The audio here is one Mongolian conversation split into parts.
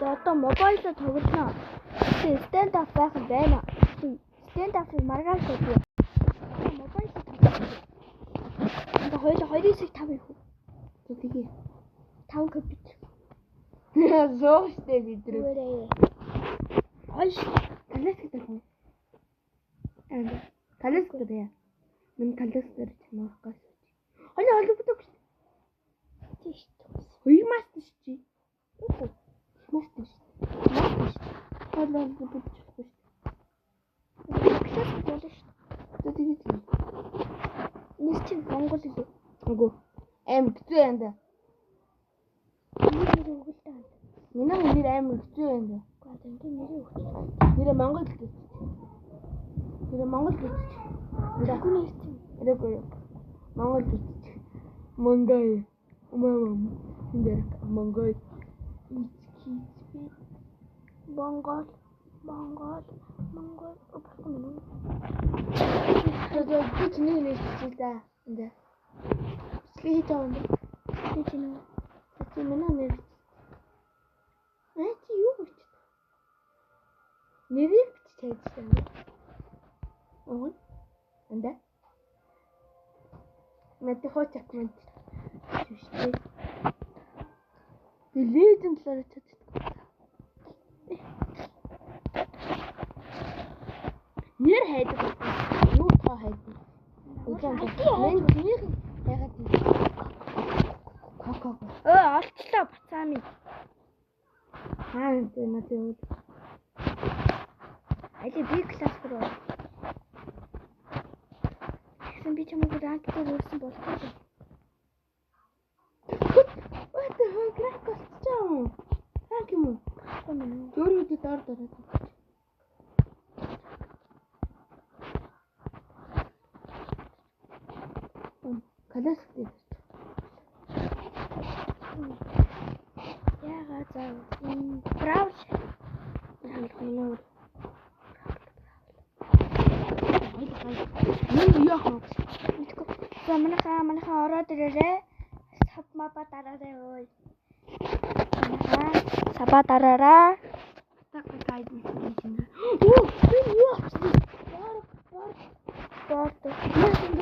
одоо мобайлд тоглоно. Stand up байх юм байна. Stand up-ыг маргааш хийе. Мобайлд тоглоно. Одоо хоёрын хэсэг 5 их үү? Тэгээ. 5 компьютер. Зоостэй бидрээ. Хойш Таластай хүн. Таластай. Мен таластай чамаа гас. Холи олбодог шүү. тийш. Хоёр мастер чи. Мастер. Холи олбодог шүү. Класс болно шүү. Тэгээд Нэр чинь Монгол үү? үгүй. Хэцүү юм да. Нэр өгөлтэй. Миний нэр хэцүү юм да. Гэхдээ энэ нэр өгөл. Нэр Монгол гэж. Нэр Монгол гэж. Үгүй нэр чинь. Эрэгүй. Монгол гэж. Монгол. Нэр Монгол. Монгол. Тэгээд би чиний нэр чи да. Энд. Слий таанд. Би чинь Чи манай нэр. Чи юу гэж? Нэрийг бичиж тавьчихсан. Оо. Энд. Мэдээ хооч акмент. Шүштэй. Би леженд талаар чаддаг. Нэр хайдаг. Юу тоо хайдаг. Мен чинийх ягаад тийм. олчлоо бацааны. Хаа энэ надад Али би класс руу. Тэгсэн би чамайг ранг дээр өрсөн болчихсон. What the fuck гракосчоо. Ранг юм уу? Зөөрөдөө дор. Калас гэдэг. Яга зав. Браул. Мен яах вэ? Манайхаа ороод ирээрээ. Сабмаба дараарай ой. Саба дараараа. Гайд мэдсэн. Оо, би юу авчихсан? Борт.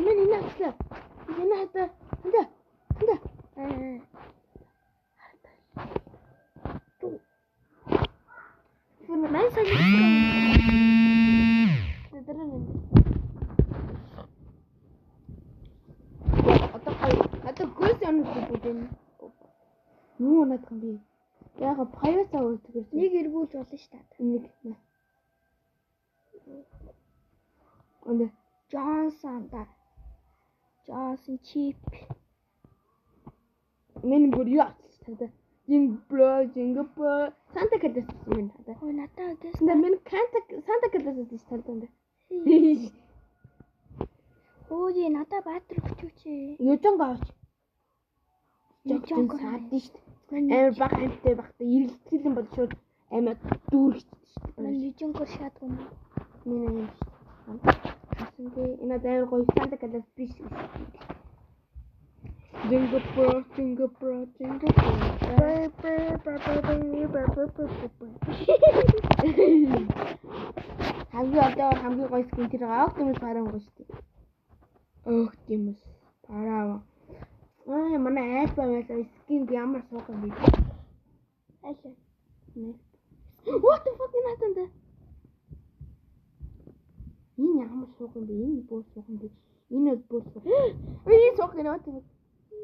Мен энэ авчихсан. Энэ хата. Хэнтэ. Мэн сайн. Одоо гүйс оног бүдэн. Юу надах юм бэ? Яга паясаа үлдгэр. Нэг эргүүлж болно шүү дээ. Нэг. Ондэ Johnson chip. Мен бүр юу авчихсан. Сингапур, Санта Клаус юм надаа. Ой надаа гэж. Мен Санта Клаус гэж тайлбарлана. Ой надаа баатар өчөөч. Южонг авч. Южонг саадсан шүү дээ. Амар баг хамттай багтаа эргэлтгэлэн бол шууд амар дүүрч шүү дээ. Мен южонгор шаадгүй юм. Миний хасангүй энэ амар гоё Санта Клаус биш. Сингапур. Хамгийн гоё скин тэр Optimus Prime гоё шүү дээ. Optimus Prime. Манай айс байвал скин ямар суух юм бэ? Аль. What the fuck энэ хатанд? Энэ ямар суух юм бэ? Энэ бүр суух юм бэ? Энэ бүр суух. Энэ суух гэнэ үү?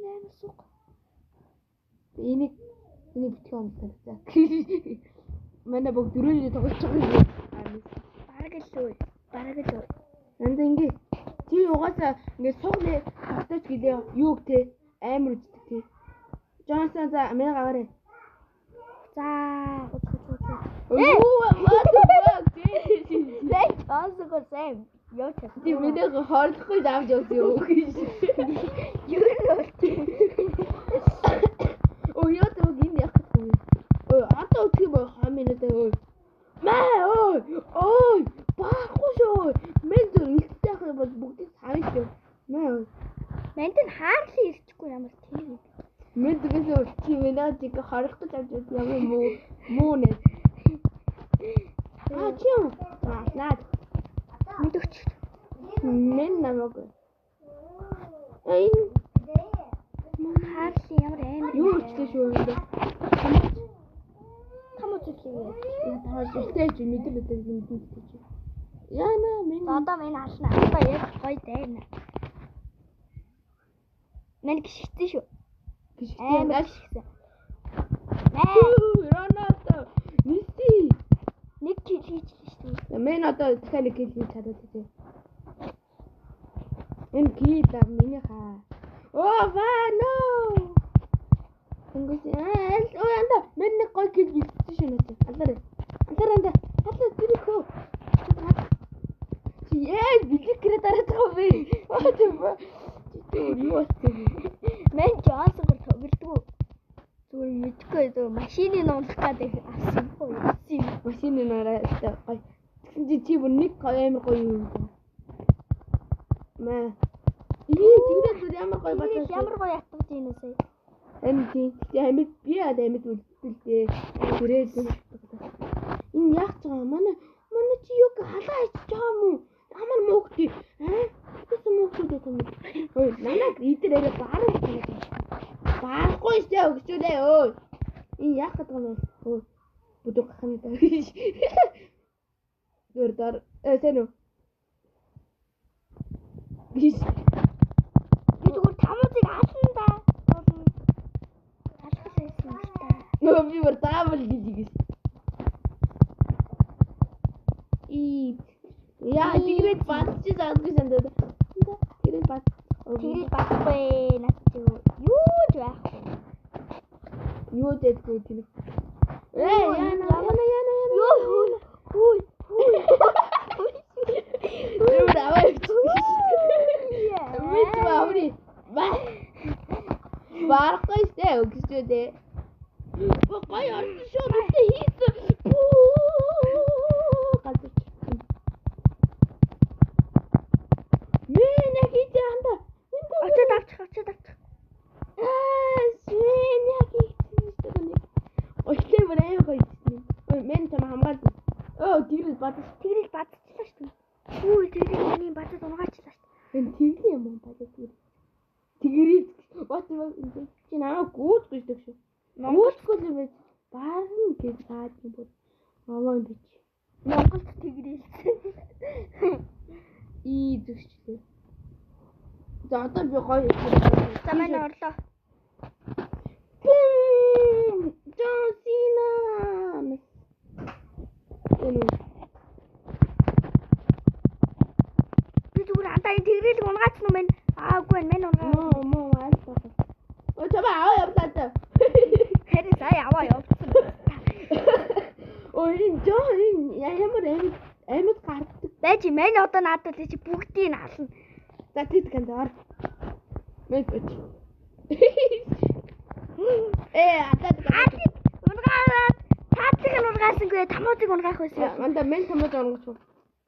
Нээр суух. Энийг битгий онцлоо. Манай бүгд дөрөв тоглож байгаа юм. Бараг л. Энд ингээ чи угаасаа ингээ суугны тогтооч гэлээ юу гэдэг амар үздэг тий. Johnson за Америк аваарэ. За. What the fuck? Let us go same. Яа ч. Ти мэдээ хорлохгүй авч явсан юу гэж. Юу нөө. Оо яа тэ гин яах вэ? Оо атаа үгүй бай хаминаа ой. Ой, баахгүй шүү. Мен зөв ихтэй хаа бол бүгдийг савж шүү. Мэнд нь хаарлын ирчихгүй ямар тийм. Мен тэгээс чи минь яг харахгүй тавьж ямар юм уу? Муу нэ. Чи юу? Наад. Мэдвч. Мен намайг. Энэ Харли ямар амар юу ч шүү энэ. Тамууч хэлээ. Таа стэйж мэдрэлтэй юм дий. Яна мен. Одоо минь ална. Одоо яг гоё дайна. Мэн гიშгсэн шүү. Гიშгсэн. Гიშгсэн. Ронато. Месси. Нэг кил хийчихлээ шүү. Мен одоо дахиад нэг кил хийж чадаад тий. Энэ кил миний хаа. Оо вано. Тэнгээс янда мен нэг гой кил хийсэн шүү нэ. Алдараа тэрхүү. Яа биликрэ дараах вэ? Аа тийм ба. Юу вэ? Мен Джонсоноор тоглодог. Зүгээр мэдгүй зөө машины нуудлах гэдэг авсан хөө. Машины наараа гой. Тэгсэн чи бүр нэг амар гоё юм. Маа. Тэгвэл ямар гоё бодож ямар гоё ятгаж ийм үсэ. Амьд амьд би амьд үлдэлтэй. Гэрээд энэ яах ч байгаа манай чи юу халаа хийчих байгаа юм уу? Амар мөөхтэй. Тэсэн мөөхтэй юм. Ой, намайг идэрээ баарах юм. Баарахгүй шүү өгчүүлээ өө. Энэ яах гэдэг юм бэ? Өө. Бүдэг хахны даа. Гэрдэр эсэнэ. Би зүгээр тамуудыг ална да. Алхах байсан юм та. Нөө би бүр таавал гэж. Яа, тэгрэд бадчих заахгүй сандаа. Тэгрэд бад. Тэгрэд бадахгүй нат юу ч байхгүй. Юу дэдгүй тийм. Яна. Юу. Хүй. Юу давай. Мэд бааври. Барахгүй сте өгчөөдөө. Богой орсон шүү дээ хийсэн. Очоод авчих. Свен яг хийсэн шүү дээ. Очтой бүрээ гоё. Мен ч хамгаалсан. Тэгрэл бадчихлаа шүү. Хүй тэгрэл миний бадад унгаачлаа шүү. Энэ тэгли юм бадад тэгрэл. Тэгрэл бат чи намайг гүйцгүй шүү. Гүйцгүй юм бэ? Баарна гэж гаад юм бол. Аваа юм бич. Монголд тэгрэл. Зүгчлээ. За одоо би гоё. За манай орлоо. Жосина. Би зүгээр андаа тэгрэл унгаацсан юм байна. Аагүй мен унгаа. Моо айлтаа. Чаба аваа явтаа. Хэрэг сая аваа явцсан. Энэ ямар амьд гардаг. Байж мен одоо надад чи бүгдийг нь ална. За тэтгэн даар. Мэд. Атад унгаад цаацыг нь унгаасангүй тамуудыг унгаах байсан. Манда мен тамууд унгаач.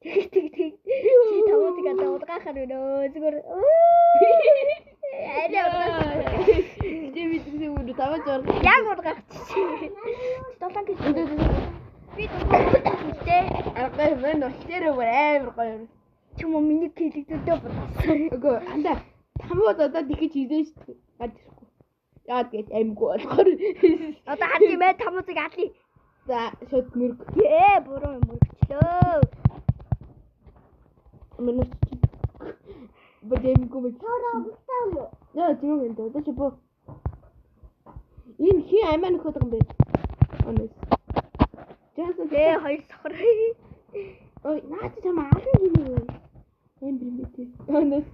Тэг. Чи тамуудыг одоо унгаахаар өнөө зүгээр. Арай Дэмэдгүй үү тамууд унгаач. яг унгаах чи. Долоон гэж. Би дөрөвтэй. Аргай мен өчтөр амар гоё. Чүм миний килэгдээ болсон. Үгүй анда тамууд одоо тэгэж хийдэж шүү. Гадчихгүй. Яад гэж амгүй болохоор. Одоо хати мэ тамуудыг алъя. За шууд мөрг. Буруу мөргчлөө. Минут. Бадэмгүй мэт. Таа. Яа тийм үү одоо чи бо. Энэ хи аймаа нөхөд юм бэ? Онос. Жаасан хоёр сохор. Ой наад чам аална гинэ үү? Эм бимэтэй. Онос.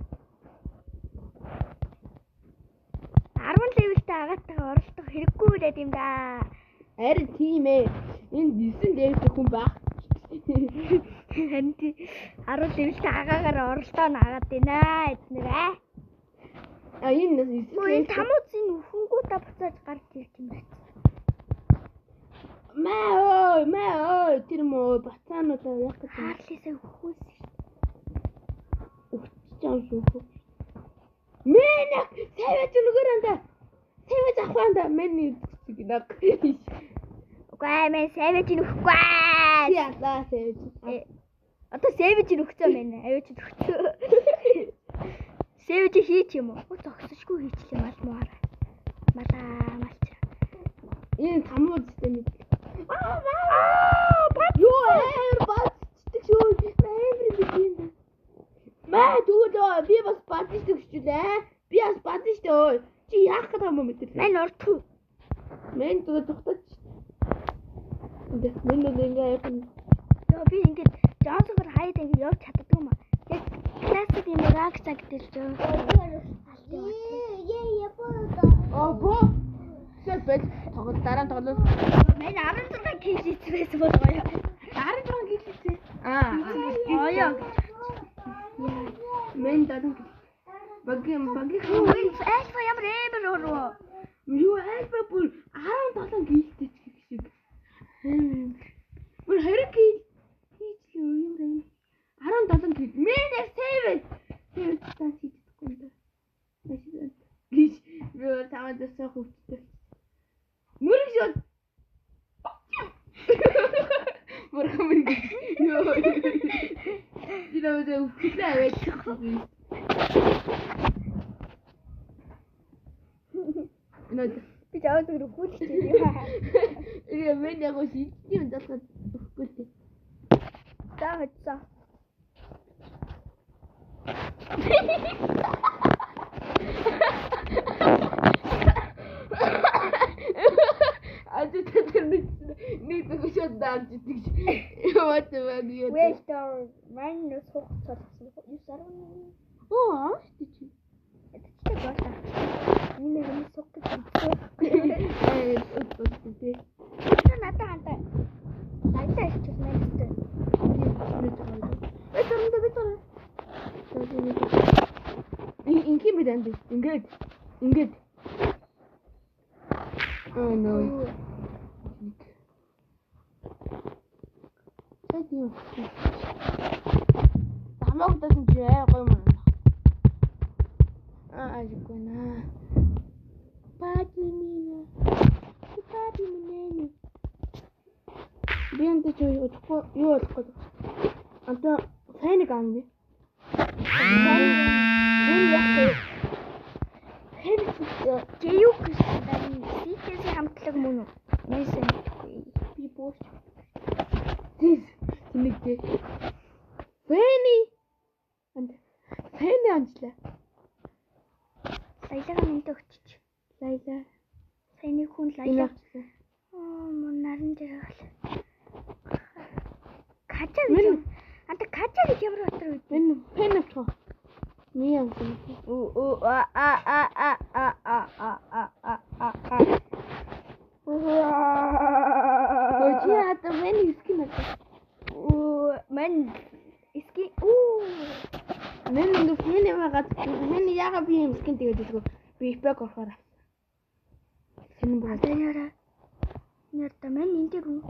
10 левелтэй агаатай оролдох хэрэггүй үлээд юм да. Харин тийм ээ. Энэ 9 левелтэй хүн баг. Харин 10 левелтэй агаагаар оролдоо нагаад байна эднэрээ. Энэ 9 Мөн тамуудын хөнгүүтэ буцааж гарч ирэх юм байна. Маа тэр мөө бацаануудаа яг гэж Хааллисаа өхөөс. өгч шүү. Мэн сайваж нүгэрэнда. Сайваж ахванда миний гинаг. Үгүй мэн savage нөхгүй. Чи ялаа сэж. Одоо savage нөхцөө мэн. Авиж нөхцөө. Savage хийч юм уу? Зогсошгүй хийчлээ мал мууаараа. Малч. Энэ тамуу систем мэд. Юу бацдаг шүү. Амар бидэнд. Маа дүүдөө би бас бацдаг шүү дээ. Би бас бацдаг шүү. Чи яах гэдэг юм бэ? Мэн уртгүй. Мэн дүүд тогтооч. Мэн ингээ Яа би ингээд Джонсоор хаяад ингээд явж чаддаг юм аа. Яг классик юм ракса гэдэг чинь. Бо. Сэбэт тоглол дараа нь тоглол. Мэн 16 кг байсан болгоё. 16 кг. Оё. Мэн дадан багийн Альфа ямар эмэр өрөө. юу альфа бүр 17 кг шиг. Бүр 20 кг хийчлээ юм. 17 кг. Мэн сэвэт. Сэвэт тань хийчихгүй юм да. Нэшээ. Гис юу таван дэсээ хөвчтэй. Мөрөж Мөрхөмөр ёо. Динамдээ үхлээ авчихгүй. Нод Би жаад өрөө хүлчихээ. ээ мен яг шийдтий юм залхад өгөхгүй л. За хоцсон. Нэг төгсөд даад гэдэг. Яа тийм юу. Вэстер минус хугацаасан. 9.1. Оо, чи. Это чи бота. Миний юм сок гэж. Өтөстэй. Надад хантаа. Найдаа ихчих мэйстэй. Инки мэдэн дээ. Ингээд. Oh no. Тэдний. Тамагтасан чи гой маа. Ажиггүй. Патимина. Би энэ ч юу болох гээд. Одоо фэнийг аавна. Гэюг гэсэн сикээс хамтлаг мөн үү? Мэйсэн би бууч. Тэнэгтэй. Фэни. Фэни анчлаа. Лайлага минь өгчөж. Лайла. Фэни хүн лайлаа. Мөн наран дээр гал. Кача гэж. Анта кача гэж ямар батар үү? Мен фэн авчих. Ми юм. Чи хата мен скин авчих. Мен скин Мен нэг фэн аваад мен яга би юм скин тэгээд үзгүй. Би бэк орохоор. Хэн бод. Тэрээр нэртэ мен энэ дээр үү?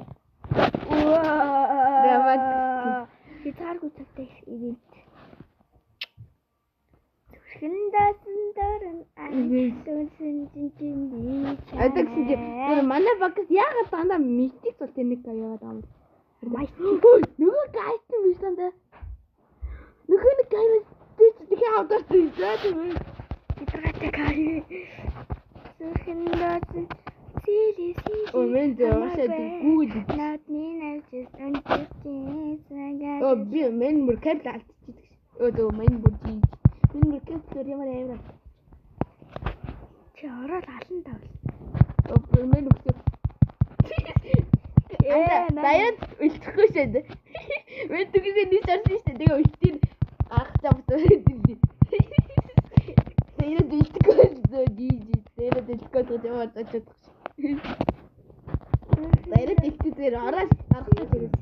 Гэмэд. Гитар гүцэтэй ивент. Хиндасан аюулгүй би. Адагсан чи манай багс яагаад дандаа мистик бол тэнэг яваад байгаа юм. Нөгөө гайт юм шүү дээ. Нөгөө нэг гайт тийч авдаг тийм. Гитартай гай. Хиндасан сили. О мен зөөсөд гүйл. Надны nächstes О би мен бүр кэбл алдчихдаг. Өө мен бүр чи. Мен бүр кэбл ямар амар. Чи ороод алан тавл. О мен үхсэн. Даяд үлдэхгүй шээ. Мен түгээс нэг шарсан шээ. Тэгээ үлдээ ах завтай хэлдэг. Тэгээд үлдэхгүй зөө дийж. Тэгээд үлдэхгүй яваад очиж. Даяд ихтэй ороод аргатай тэгээд.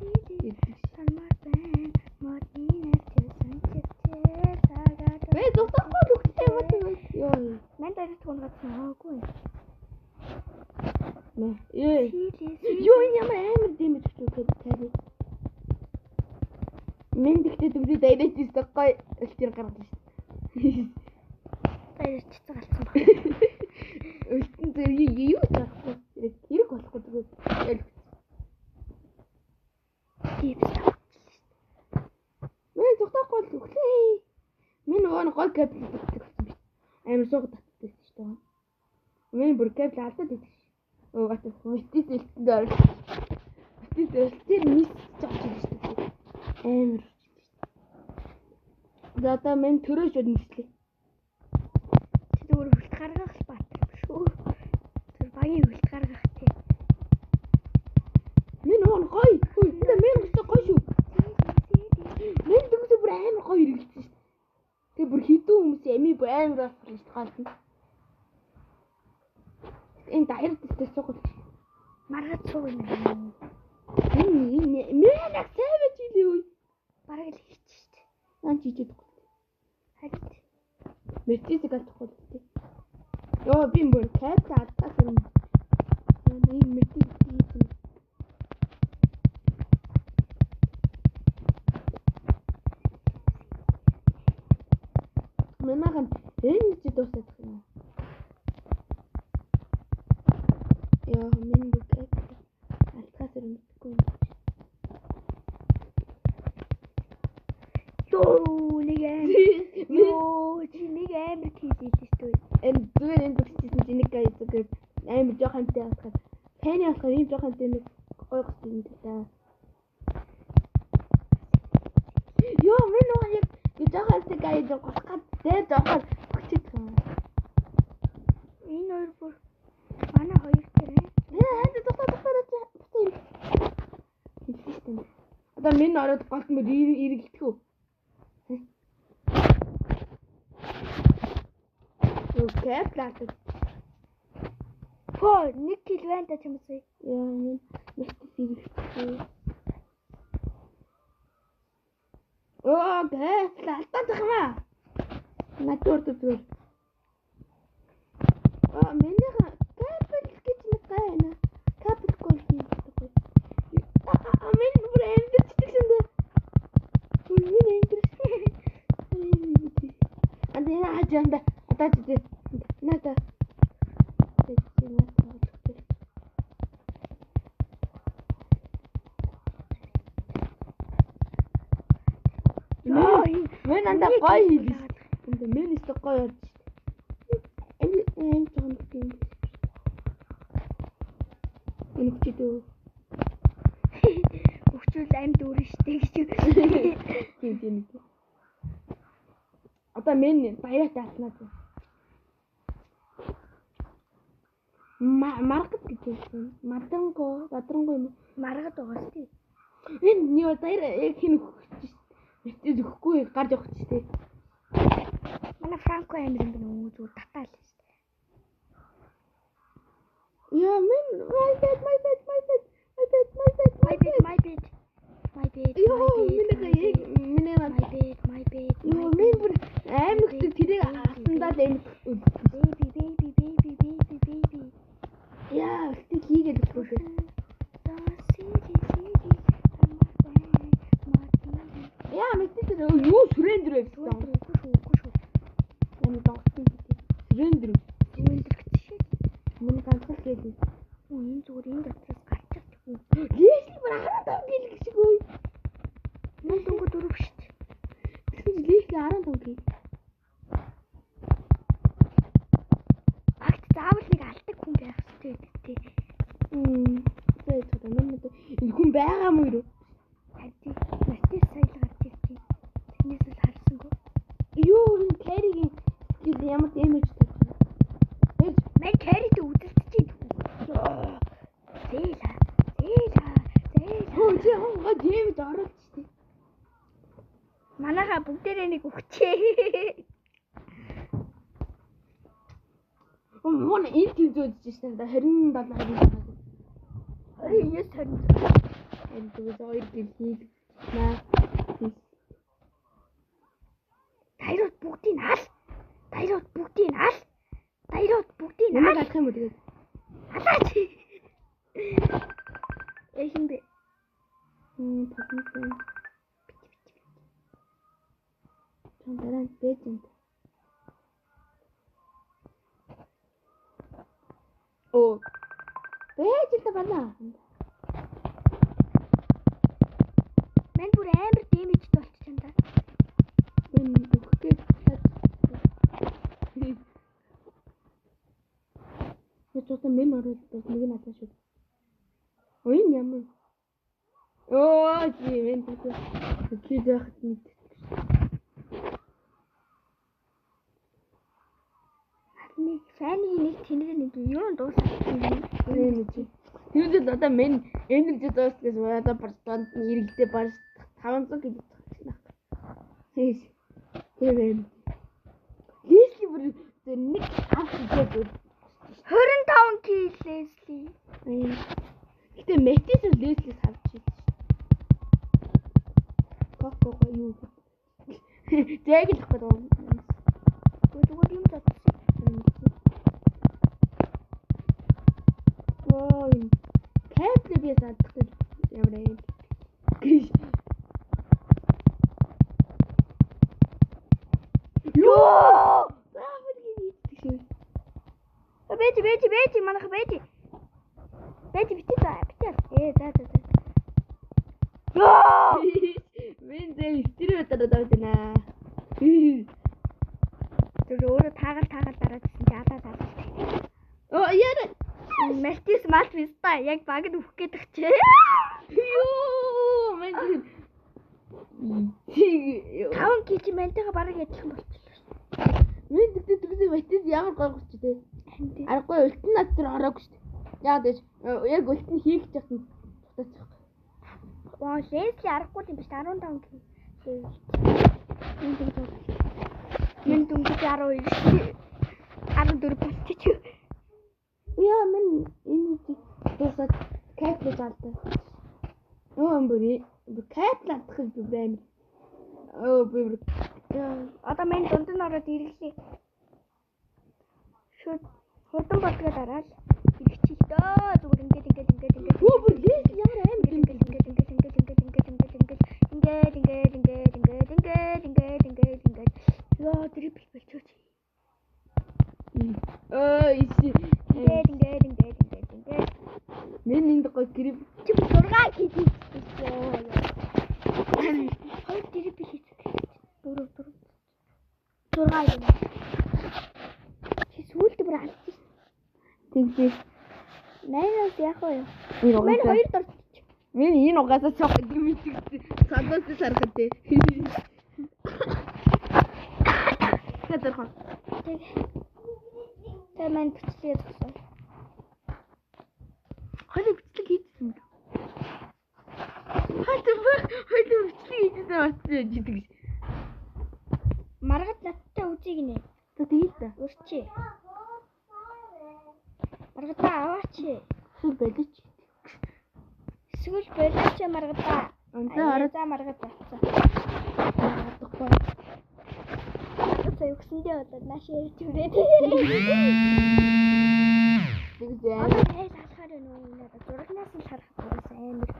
Вэ зогсохгүй үхтэй юм. Йоо. Мен дээр түн гацсан хаагүй. Юу ямар амар дэмэж өгч таарий. Мен тэгтээ дүгдээ дайраж ирсэн гой өлтөр гаргаж шээ. Дайраж цэцэг алсан баг. Өлтөн зэрэг юу таахгүй. Хэрэг болохгүй зүгээр. Типс. Мэн зогтоохгүй л өглөө. Мэн нөгөө гол кабель татдаг болсон би. Амар суугаад татдаг шүү дээ. Мэн бүр кабель алдаад идэв. Гатах метис элтэнд орж. Метис элтэр мис жаач шүү дээ. Амар. За одоо мэн төрөөж өднөслээ. Чи зүгээр хөлт гаргах бат шүү. Тэр багийн хөлт гаргах тий. Мэн нөгөө гоё. Хөөе мэн өстө гоё шүү. Мэн дүүсээ бүр амар гоё хэрэгэлсэн шүү. Тэг бүр хідүү хүмүүс ями бүр амар асуулж гаална. Энэ даяр дэстэй суугаад. Маргад сууг юм. Энэ мэн яг сайвэж илээ үе. Бараг л хийчих шүү дээ. Нан чижээд. Харин Метисийг алдахгүй л тий. Йоо би бүр кайф алдах юм. Энэ метис хийсэн. Мэнэхан энэ чи дуусах юм. Яа минь бүр кайф алдах юм гэхгүй. ёо нэг аим. Ёо чи нэг амар хийсэн шүү дээ. Энэ зүгээр энэ бүгдсэн чи нэг гай зүгээр амар жоохантай басгаад таны болохоор ийм жоохантай нэг гой гот юм даа. Ёо минь нөгөө яг жоохантай гай госгаад дээр жоохоо хүчит юм. Энэ хоёр бүр манай хоёр дээр. Нэ тохоо. Одоо минь ороод голт мөр иргэлтгүү. Окей, плата. По, нэг кил байна та чамсаа. Яа, минь нэстэ иргэлтгүү. Окей, плата тахма. Натур төр. Миний капел гэж нэг гайна. Капел гол хийх гэдэг. Минь бүр эндэрчсэн дээ. Минь эндэрчсэн. Андаа хажаанда атаа дээ. Ната. Мэн андаа гой хийлээ. Энд мэн өстө гой орж. Энд жоохон тийм. Энэ чидөө. Өгчүүл амьд өөр штэ гэж. Тийм. Одоо мэн баяраа таалнаа. Маргад гэж юм. Бадрангой юм. Маргад байгаа штэ. Энэ нөө баяр хин өгч. Мэдээж өгөхгүй гарч явах ч тийм. Манай Франко амир юм байна зүгээр татаал штэ. Яа мэн my bad. Ёо мэн бүр аймагт тэрийг асандаа л амт. Baby. Яа, тэг хийгээд өгчээ. Яа, мэдээ юу сүрэндэр байсан. Үгүй шүү. Ямар догсон бэ? Сүрэндэр. Мөн ганцхан гэдэг. Энэ зүгээр энэ дотроос гарчих. Лээшли бүр 15 гэлэг шиг ой. Мөн дөнгө дөрөв штэ. Тэгсэн чи лээшли 15 гэлэг. Агт заавал нэг алдаг хүн байх хэрэгтэй тий. Тэгээд одоо минь энэ хүн байгаа мó юу? Харин матис соёл гарч ирсэн. Тэрнээс л харсангүй. Юу энэ кэригийн скил ямар дэмэж тавьсан. Мэн кэрид үдэлчихэж байна. Зээла. Хөө чи хонго дэмэж ороод чи. Манайха бүгдээрээ нэг өгчээ. Мөн энэ тийм зөөж шээ. 27 20. 29 Энэ зүгээр хоёр гэлхийг наа. Дайрууд бүгдийг ал. Намайг алах юм уу тэгээд? Алаач. Эхин бэ. Тагнсан. Чандаран бэжэнд. Оо. Бэжэнд байна. шүү. Ойн ямар. Оо тийм энэ кид яхад мэд. Нэг фаны нэг тэнэг нэг юу дуусах юм чи. Тэгвэл одоо мен энерги дуусгаж одоо барстанд иргэдээ барс 500 кг байна. Хийс. Тийм. Лесли бүр нэг авах гэж 25 кг Лесли. Гэтэ метис Лесли авчих. Коко юу. Зэглэх гэдэг юм. Зүгээр юм зат. Ой. Кэплэ би задах ямар юм. Ёо! Бэти манайх бэти. Бэти бити за. За. Ёо! Мен зэ стирээ дараадана. Тэр өөрөө таагаал дараадсан чи алаа таа. Оо яа. Малтис малвиста яг багд өөх гэдэг чи. Ёо! Мен 5 кг мэнтэйгээ бараг адилхан болчихлоо. Мен тэгсэн метис ямар гойгоч тий. Аргагүй өлтөн над тэр ороогүй шүү дээ. Яагаад гэж яг өлтөн хийх гэж тутаачих. Ваа, Лесли аргагүй юм биш 15 кг. Мен дүнгийн 12. 14 болчих. Яа мен энэ дуусаад кэплэ залдаа. Оо бүр кэплэ алдах гэж байна. Оо бүр одоо мен дунд нь ороод ирэхлээ. Шууд хурдан болтгоо дараал. Ирчих дөө зүгээр ингээд. Оо бүр Лесли ямар аим ингээд. Яа трипл болчихсон. Isi. Ингээд. Мен энд гоо гэрээ Чи 6 кг хийчихсэн. Хоёр трипл хийчихсэн. 4. 6 юм. Чи сүүлд бүр алдчих. тэгсэн. Найнаас яах вэ? Энэ Мен угаасаа. хоёр дурч. Мен энэ угаасаа цог гэмтгсэн. Садаас сархад дээ. Хатархан. Тэр мен бичлээ зогсоо. Хойло бичлэг хийчихсэн. Хойло бичлэг хийчихсэн батсан жидэг. Маргад надтай үзье гинэ. Тэгээд та. Урчи. Маргадаа аваач. Сүр байлаач. Эсвэл болооч маргадаа. Онцоо ороод за маргад авцаа. авахгүй. Маргад юусэндээ болоод нааш ярьж хүрээд. Тэгсэн. Одоо хэл халахаар нөө надад зурагнаас нь харах гэсэн амар.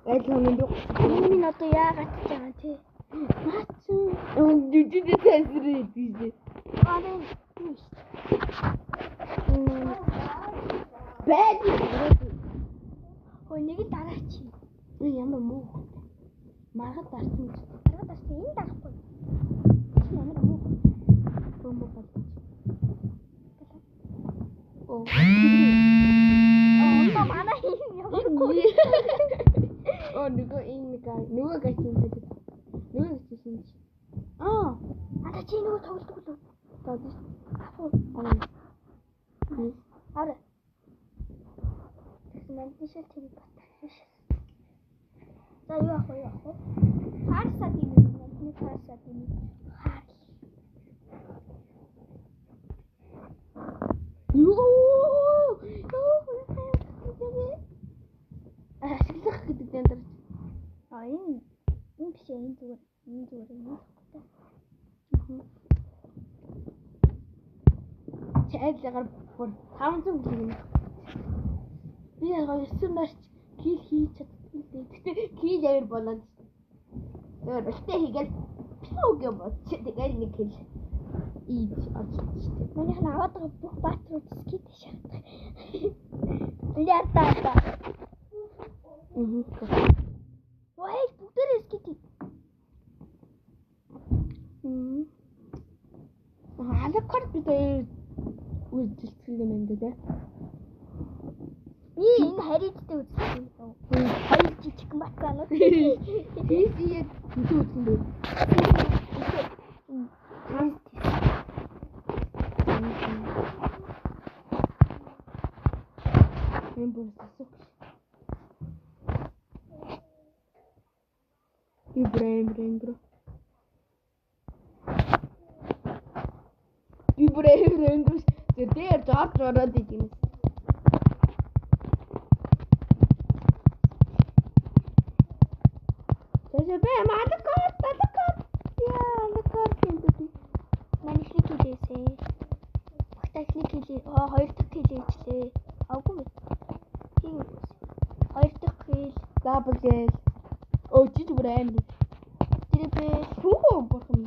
Байлаа минь юу. Миний одоо яагаад ч байгаа тий. Наач. Жүжиг тасрээ тийш. Аа тийш. Бэд. Хөөе нэг нь дараач. Ямар муу. Маргад дарсан. Маргад дарсан энэ дарахгүй. Ямар муу. Бомбо бат. Оо. Онда манай ямар гоё. Оо нөгөө энэ гай. Нөгөө гай чинь хажууд. Нөгөө чинь. Ата чи нөгөө тоглодог уу? Тоглож. Ара. Тэгмэн тийшээ тэр батарч. За юу ах вэ? Харсаа тийм юм. Нэг харсаа тийм. Юу. Ашиглах гэдэг юм даа. Энэ биш энэ зүгээр. Энэ зүгээр юм. Чайлгаар бүр 500 кг юм. Би яг 9 нарч кил хийж чадсан. Гэтэ кил авир болоод. Тэр бэлтээ хийгээл пиуг юм бод. Тэгэл нэг кил ийж очиж. Манайх нь аваад байгаа бүх баатрууд скит шахдаг. Ляртаа. Ой, бүгдээ скит. Алакор бид үйлдэлцэл юм энэ дээ. Энэ харийдтэй үзсэн юм. Хоёр жижиг матанууд. Тийс яг үзсэн бэ. Эм бүр сасук. Ибрэм бро. Ибрэм бро. Тэр жорж ороод идэв. Тэсэ малакот. Яа, малакот гэдэг. Манихлик хэлээсэ. Багтахлик хэлээ. Хоёр дахь хэлээчлээ. Аггүй мэд. Тийм үү. Хоёр дахь хэл. Дабл гэл. Оо жиж брэм. Трипл. Хөө бурхан.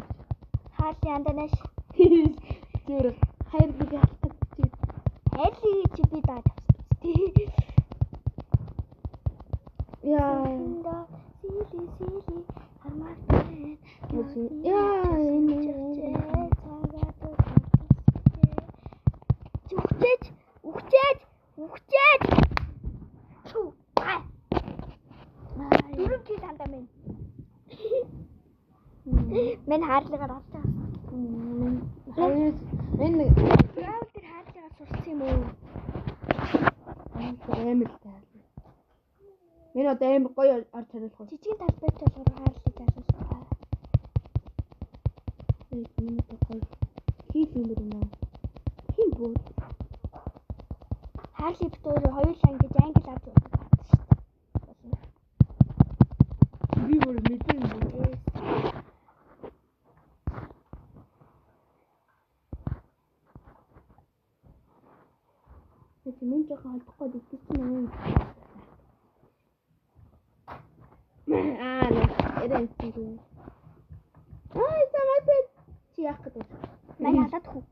Хаалт янданаш. Тэр хайр би хатдаг. Хайрлыг чи би даад авсан. Яа. Сили хармаатай. Яа, энэ Ухчээж. Чүү. Дөрөв чи тандаа минь. Мен хаалгаар авчаа. хайр энэ Яавал тэр хаалгаар сурсан юм уу? амар таа. Мен одоо амар гоё орж харуулах. Жижиг талбайч болохоор хаалгыг асуусан. Энэ гоё. Хийх юм байна. Хин бод. Хаалгыг битүүр хоёулаа ингэж англи авч удаа шүү дээ. Би бүр мэдэн юм. Тэс минь жоохон холбохгүй дэгсэн юм. Эрэнцээ. Самаатай чи яах гэдэг. Манай халаад хүү.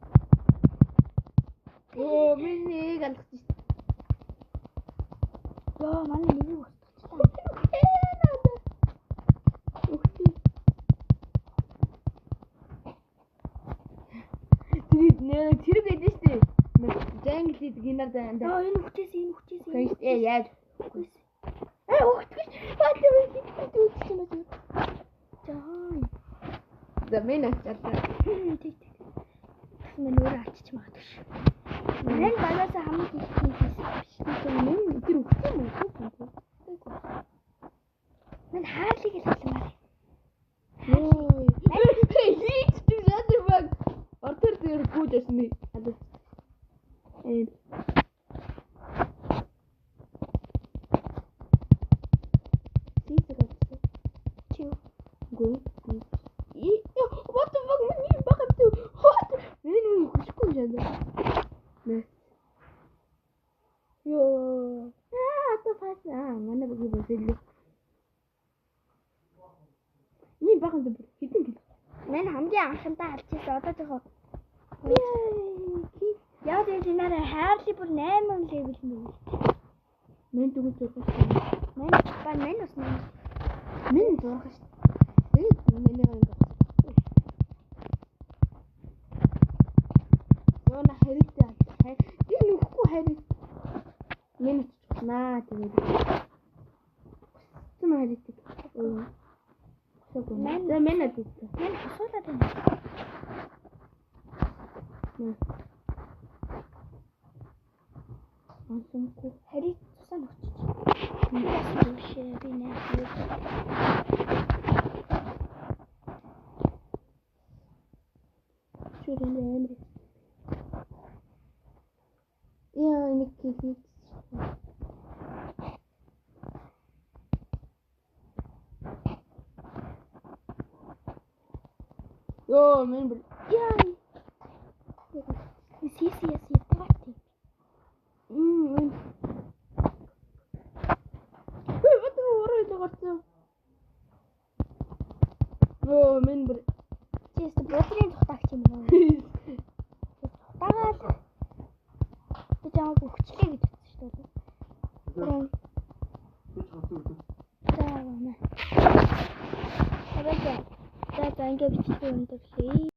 Оо миний галах чи. Йоо, манай нэг устгачлаа. Тэр гэдэг шүү дээ. Жангли гинар даа. Йоо, энэ хүчээс. Яаж? Ухтгий. Баатай үгүй. Жаа. За мен ачаалаа. Тэг. Мен өөр ачиж магадгүй шүү. Мен багасаа хамгийн их хийсэн биш. Тэр өгсөн юм уу? Мен хаалыг л хэлмээр. Йой. Хийх тийм ядар баг. Ортор дээр гүйж асны. Чүү. What the fuck man you back up to what? Мен хүчгүй жаа. Нэ. Йоо. Ата фаса. Манай бүгэ босэлээ. Ийм бахан дээр хитэн гэл. Мен хамгийн анхандаа харж ирсэн одоо жоо. Яа тийм нэрэ хайрлыг бүр 8 левел нэ. Мен дүгэж байгаа. Мен бас мен. Мен зурах шүү. Тэгээд миний ганд. Яна хэрэгтэй. Би нүхгүй хэрэг. Мен наа тэгээд. Тэм хэрэгтэй. Мен атив. Мен асуулаад байна. Ансангүй. Харийг тусаа нөхч. Би нэ. Шүрэн амир. Яа, нэг килий. Йоо, мен бүр. Яа. Сисиэс ятгати. What орой дагац. Йоо, мен бүр. Чист бодрын тухтагч юм уу? Тагаал. Би жааг өгчлээ гэж хэлсэн шүү дээ. За, нэ. Хараа. За, ингээд бичсэн өндөрлөе.